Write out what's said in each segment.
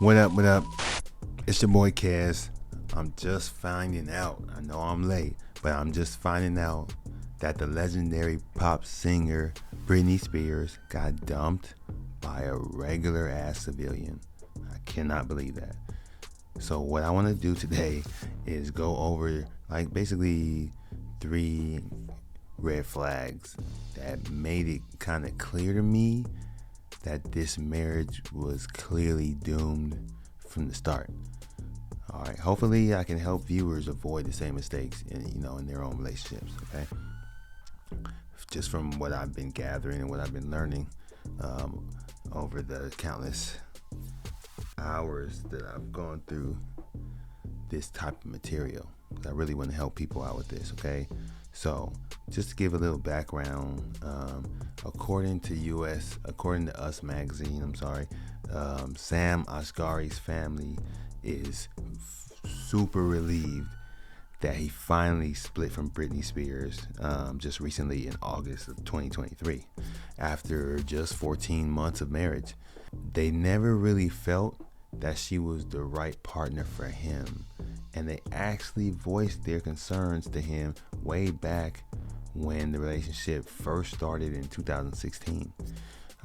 What up, what up? It's your boy Kaz. I'm just finding out. I know I'm late, but I'm just finding out that the legendary pop singer Britney Spears got dumped by a regular ass civilian. I cannot believe that. So what I want to do today is go over basically 3 red flags that made it kind of clear to me that this marriage was clearly doomed from the start. All right, hopefully I can help viewers avoid the same mistakes in their own relationships. Okay, just from what I've been gathering and what I've been learning over the countless hours that I've gone through this type of material. I really want to help people out with this. Okay, so just to give a little background, according to Us magazine, Sam Asghari's family is super relieved that he finally split from Britney Spears just recently in August of 2023 after just 14 months of marriage. They never really felt that she was the right partner for him, and they actually voiced their concerns to him way back when the relationship first started in 2016.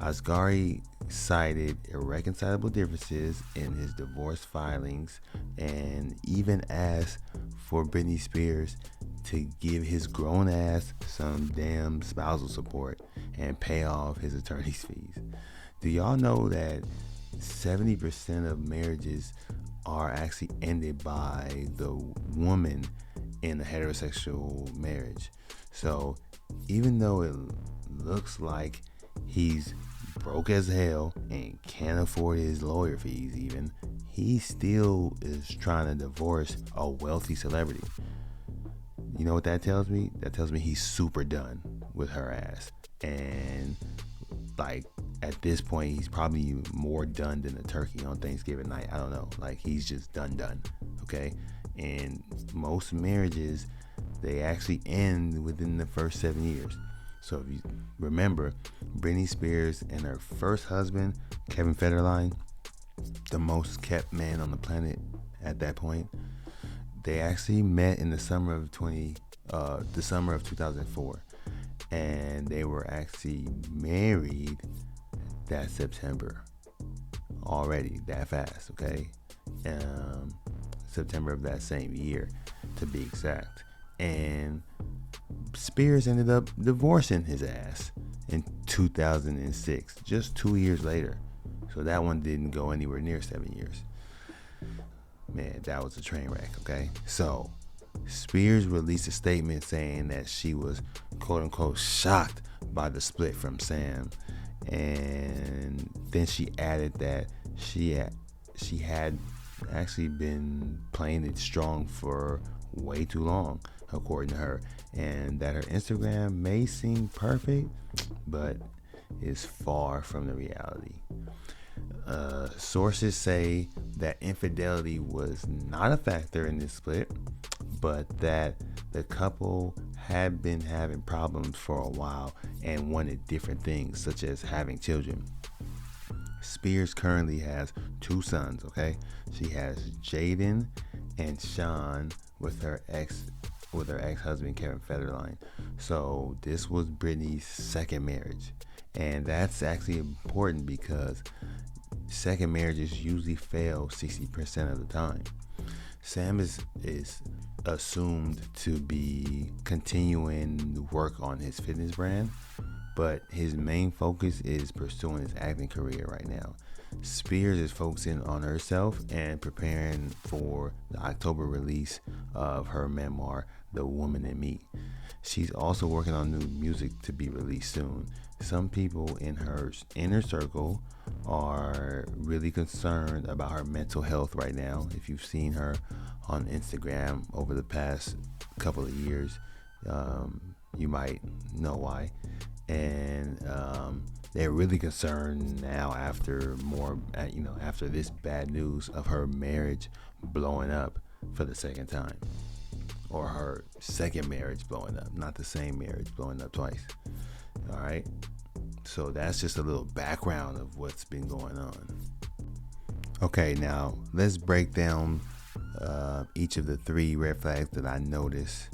Asghari cited irreconcilable differences in his divorce filings and even asked for Britney Spears to give his grown ass some damn spousal support and pay off his attorney's fees. Do y'all know that 70% of marriages are actually ended by the woman in a heterosexual marriage? So even though it looks like he's broke as hell and can't afford his lawyer fees even, he still is trying to divorce a wealthy celebrity. You know what that tells me? That tells me he's super done with her ass. And at this point, he's probably more done than a turkey on Thanksgiving night. I don't know. He's just done. Okay? And most marriages, they actually end within the first 7 years. So if you remember, Britney Spears and her first husband, Kevin Federline, the most kept man on the planet at that point, they actually met in the summer of 2004, and they were actually married that September. Already that fast, okay? September of that same year, to be exact. And Spears ended up divorcing his ass in 2006, just 2 years later. So that one didn't go anywhere near 7 years. Man, that was a train wreck, okay? So Spears released a statement saying that she was quote unquote shocked by the split from Sam. And then she added that she had actually been playing it strong for way too long, according to her, and that her Instagram may seem perfect, but is far from the reality. Sources say that infidelity was not a factor in this split, but that the couple had been having problems for a while and wanted different things, such as having children. Spears currently has 2 sons, okay? She has Jaden and Sean with her ex-husband Kevin Federline. So this was Britney's second marriage, and that's actually important because second marriages usually fail 60% of the time. Sam is assumed to be continuing to work on his fitness brand, but his main focus is pursuing his acting career right now. Spears is focusing on herself and preparing for the October release of her memoir, The Woman in Me. She's also working on new music to be released soon. Some people in her inner circle are really concerned about her mental health right now. If you've seen her on Instagram over the past couple of years, you might know why. And they're really concerned now after this bad news of her marriage blowing up for the second time, or her second marriage blowing up, not the same marriage blowing up twice. All right, so that's just a little background of what's been going on. Okay, now let's break down each of the 3 red flags that I noticed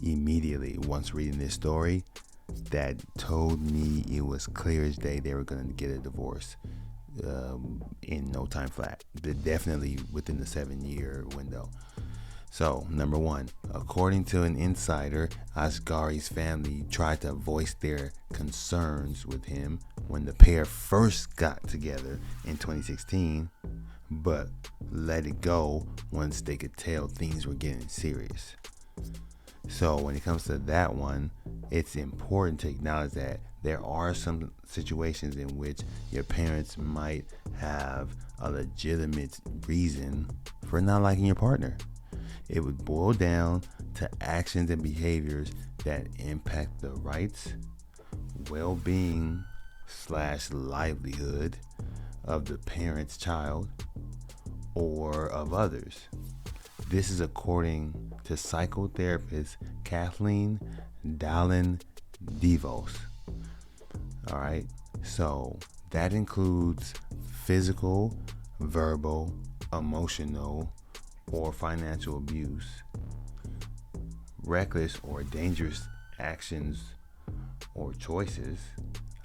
immediately once reading this story that told me it was clear as day they were going to get a divorce in no time flat, but definitely within the 7-year window. So, number 1, according to an insider, Asghari's family tried to voice their concerns with him when the pair first got together in 2016, but let it go once they could tell things were getting serious. So when it comes to that one, it's important to acknowledge that there are some situations in which your parents might have a legitimate reason for not liking your partner. It would boil down to actions and behaviors that impact the rights, well-being / livelihood of the parent's child or of others. This is according to psychotherapist Kathleen Dallin DeVos. All right, so that includes physical, verbal, emotional, or financial abuse, reckless or dangerous actions or choices,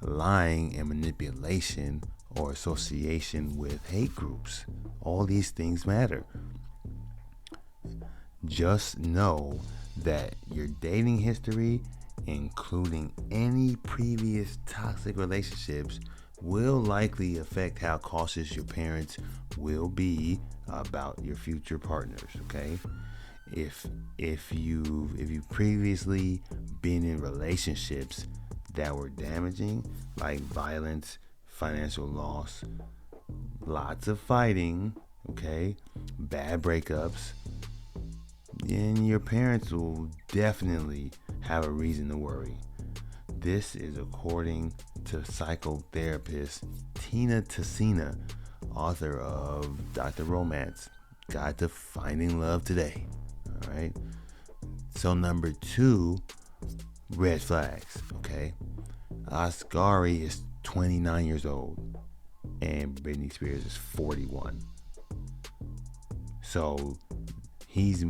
lying and manipulation or association with hate groups. All these things matter. Just know that your dating history, including any previous toxic relationships, will likely affect how cautious your parents will be about your future partners. Okay, if you've previously been in relationships that were damaging, like violence, financial loss, lots of fighting, okay, bad breakups, then your parents will definitely have a reason to worry. This is according to psychotherapist Tina Tessina, author of Dr. Romance, Guide to Finding Love Today. All right. So number 2, red flags. Okay. Asghari is 29 years old and Britney Spears is 41. So he's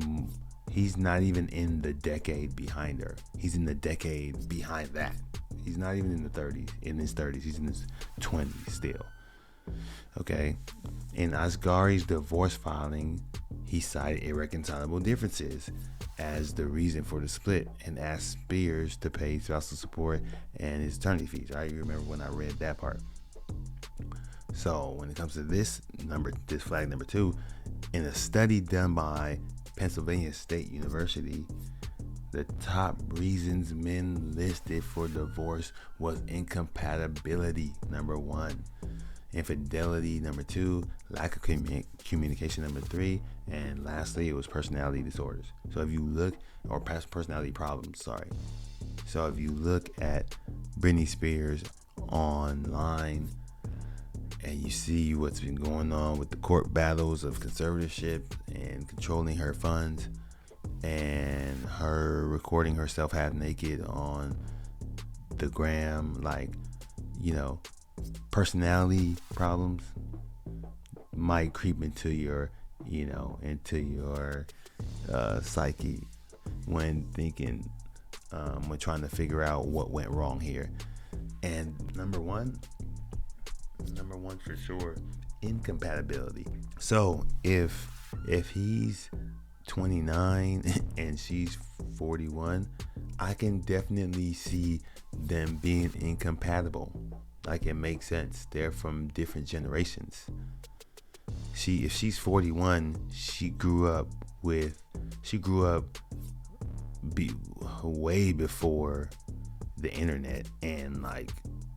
not even in the decade behind her. He's in the decade behind that. He's not even in his 30s. He's in his 20s still. Okay. In Asghari's divorce filing, he cited irreconcilable differences as the reason for the split and asked Spears to pay spousal support and his attorney fees. I remember when I read that part. So when it comes to this flag number 2, in a study done by Pennsylvania State University, the top reasons men listed for divorce was incompatibility, number 1, infidelity, number 2, lack of communication, number 3, and lastly, it was personality disorders. So if you look, or personality problems, sorry. So if you look at Britney Spears online and you see what's been going on with the court battles of conservatorship and controlling her funds, and her recording herself half naked on the gram, like, personality problems might creep into your psyche when trying to figure out what went wrong here. And number one for sure, incompatibility. So if he's 29 and she's 41, I can definitely see them being incompatible. Like, it makes sense. They're from different generations. If she's 41, she grew up way before the internet and like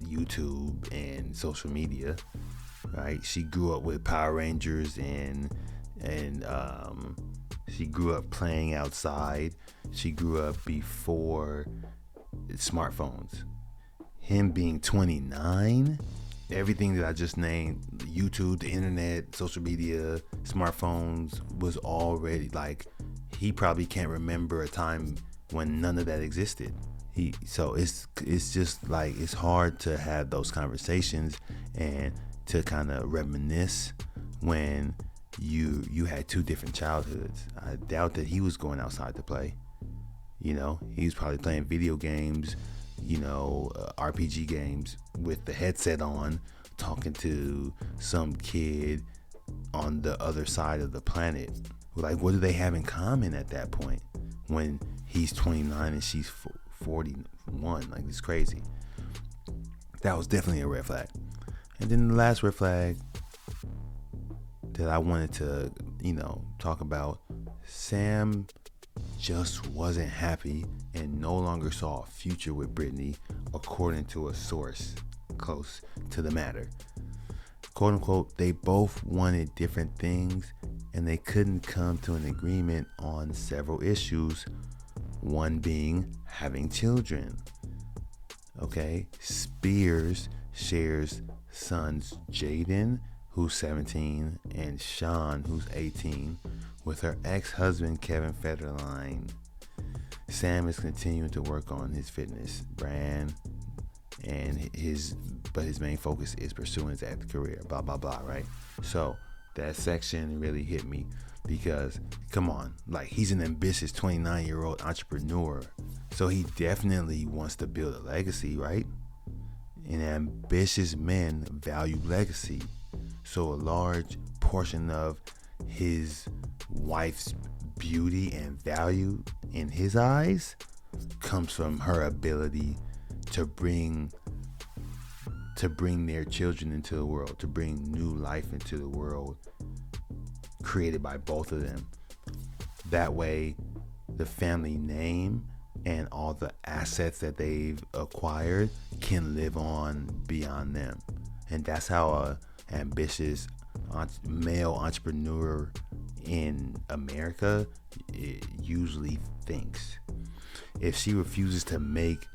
YouTube and social media, right? She grew up with Power Rangers and she grew up playing outside. She grew up before smartphones. Him being 29, everything that I just named, YouTube, the internet, social media, smartphones, was already like, he probably can't remember a time when none of that existed. So it's just like, it's hard to have those conversations and to kind of reminisce when you had two different childhoods. I doubt that he was going outside to play. He was probably playing video games, RPG games with the headset on, talking to some kid on the other side of the planet. Like, what do they have in common at that point when he's 29 and she's 41? Like, it's crazy. That was definitely a red flag. And then the last red flag that I wanted to, talk about, Sam just wasn't happy and no longer saw a future with Britney, according to a source close to the matter. Quote unquote, they both wanted different things and they couldn't come to an agreement on several issues, one being having children. Okay, Spears shares sons Jaden, who's 17, and Sean, who's 18, with her ex-husband Kevin Federline. Sam is continuing to work on his fitness brand, and his main focus is pursuing his acting career. Blah blah blah. Right. So that section really hit me because, come on, like, he's an ambitious 29-year-old entrepreneur, so he definitely wants to build a legacy, right? And ambitious men value legacy. So a large portion of his wife's beauty and value in his eyes comes from her ability to bring their children into the world, to bring new life into the world created by both of them. That way, the family name and all the assets that they've acquired can live on beyond them. And that's how a ambitious male entrepreneur in America usually thinks. If she refuses to make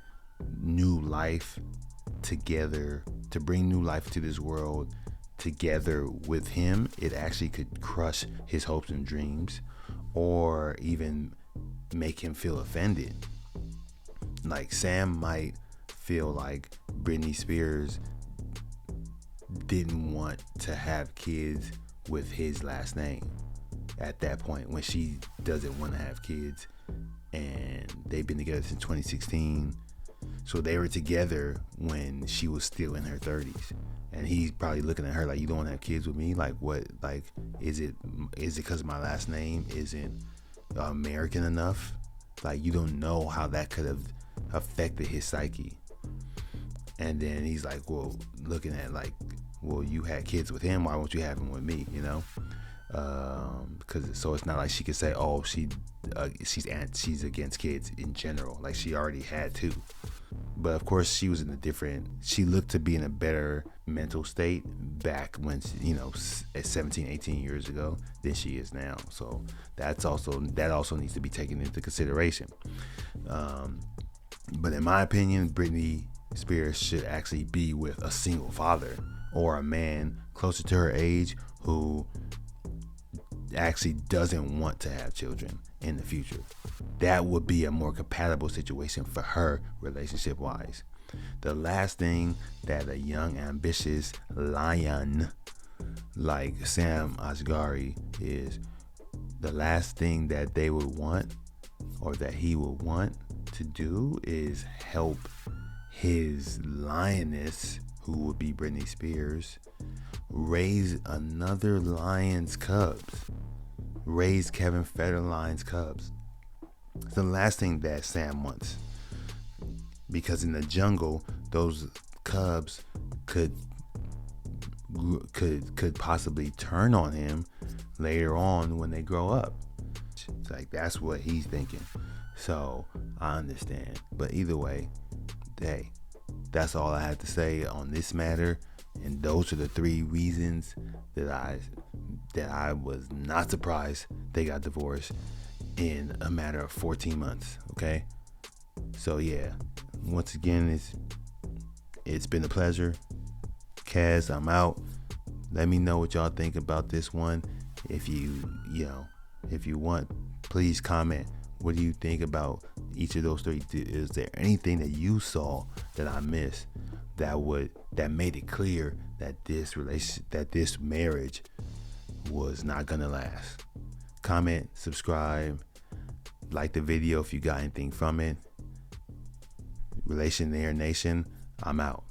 new life together, to bring new life to this world together with him, it actually could crush his hopes and dreams, or even make him feel offended. Like, Sam might feel like Britney Spears didn't want to have kids with his last name at that point, when she doesn't want to have kids, and they've been together since 2016. So they were together when she was still in her 30s, and he's probably looking at her like, you don't want to have kids with me? Like, what? Like, is it because my last name isn't American enough? Like, you don't know how that could have affected his psyche. And then he's like, well, looking at like, well, you had kids with him, why won't you have them with me? Because so it's not like she could say, oh, she's against kids in general. Like, she already had two. But of course, she looked to be in a better mental state back when, at 17, 18 years ago than she is now. So that also needs to be taken into consideration. But in my opinion, Britney Spears should actually be with a single father, or a man closer to her age who actually doesn't want to have children in the future. That would be a more compatible situation for her, relationship wise. The last thing that a young ambitious lion like Sam Asghari is, the last thing that they would want, or that he would want to do, is help his lioness, who would be Britney Spears, raise another lion's cubs. Raise Kevin Federline's cubs. It's the last thing that Sam wants, because in the jungle, those cubs could possibly turn on him later on when they grow up. It's like, that's what he's thinking. So I understand, but either way, hey, that's all I have to say on this matter. And those are the three reasons that I was not surprised they got divorced in a matter of 14 months. Okay, so yeah, once again, it's been a pleasure. Kaz, I'm out. Let me know what y'all think about this one. If you want, please comment. What do you think about each of those three? Is there anything that you saw that I missed that made it clear that this marriage was not gonna last. Comment, subscribe, like the video if you got anything from it. Relationaire Nation, I'm out.